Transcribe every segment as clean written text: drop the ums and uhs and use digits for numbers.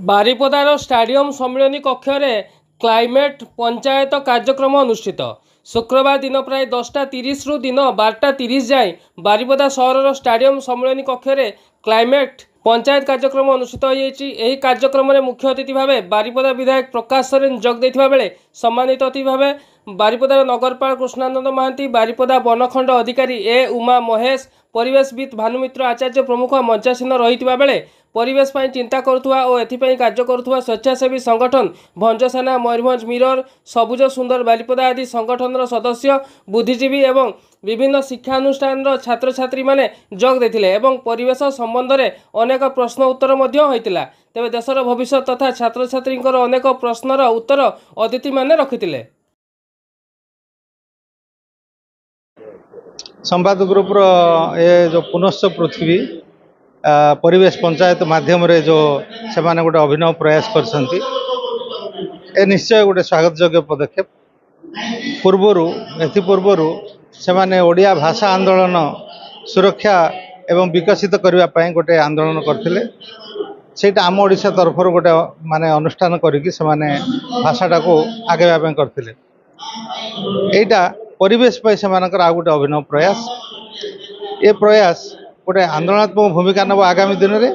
बारिपदार stadium सम्मिलनी कक्ष climate panchayat कार्यक्रम अनुष्ठित शुक्रवार दिन प्राय 10:30 रु दिन 12:30 जाए बारिपदा सहर स्टाडियम सम्मिलनी कक्ष क्लाइमेट पंचायत कार्यक्रम अनुष्ठित होती। कार्यक्रम में मुख्य अतिथि भाव बारिपदा विधायक प्रकाश सोरेन जोग देथिबा बेले सम्मानित अतिथि भाव बारिपदार नगरपाल कृष्णानंद महांती, बारिपदा वनखंड अधिकारी ए उमा महेश, परिवेशविद भानुमित्र आचार्य प्रमुख मंचासीन रही बेले परिवेश पर चिंता करुवा और एथिपाई कार्य करुवा स्वेच्छासेवी संगठन भंजसेना, मयूरभंज मिरर, सबुज सुंदर बारिपदा आदि संगठन सदस्य, बुद्धिजीवी एवं विभिन्न शिक्षानुष्ठान छात्र छात्री माने जोग देथिले एवं परिवेश संबंध में अनेक प्रश्न उत्तर होता। तेज देशर भविष्य तथा छात्र छात्री अनेक प्रश्नर उत्तर अतिथि माने रखिथिले। संवाद ग्रुप ये जो पुनश्च पृथ्वी परिवेश पंचायत माध्यम रे जो से माने गोटे अभिनव प्रयास करछंती ए निश्चय गोटे स्वागत योग्य पदक्षेप। पूर्वरु से माने ओडिया भाषा आंदोलन सुरक्षा एवं विकसित करबा पई गोटे आंदोलन करथिले। सेटा आम ओडिशा तरफ गोटे माने अनुष्ठान करिकि से माने भाषाटा को आगेबा पई करथिले। एटा परिवेश पर से आ गोटे अभिनव प्रयास। ये प्रयास गोटे आंदोलनात्मक भूमिका नब आगामी दिन में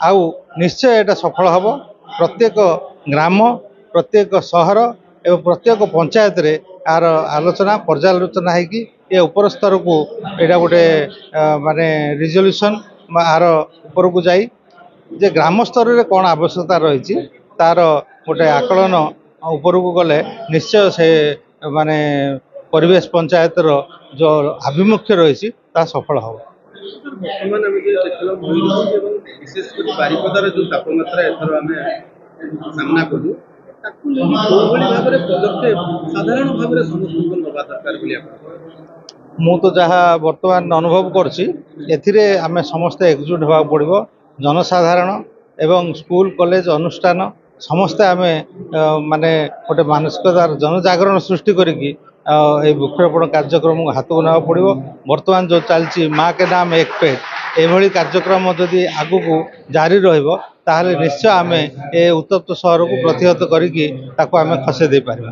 आउ निश्चय एटा सफल हम। प्रत्येक ग्राम, प्रत्येक सहर एवं प्रत्येक पंचायत रे आर आलोचना पर्यालोचना है कि ये उपर स्तर को एटा गोटे माने रिजोल्यूशन आर ऊपर को जाई जे ग्राम स्तर रे कौन आवश्यकता रही तार गोटे आकलन ऊपर को गले निश्चय से माने परिवेश पंचायत रो जो आभिमुख्य रही सफल हम। बारिपदार जो तापमात्रा एथर आम सामना कलु साधारण भाव मु तो जहाँ बर्तमान अनुभव करछि आम समस्ते एकजुट होगा पड़ो। जनसाधारण एवं स्कूल कॉलेज अनुष्ठान समस्ते आम माने गोटे मानसिकतार जनजागरण सृष्टि करिकी वृक्षरोपण कार्यक्रम हाथ को ना पड़ो। बर्तमान जो चलती माँ के नाम एक पेड़ एभली कार्यक्रम जदि आगु को जारी रहिबो ताहले निश्चय आम ए उत्तप्त सहर को प्रतिहत करिकी ताको आम खसे दे पारिबा।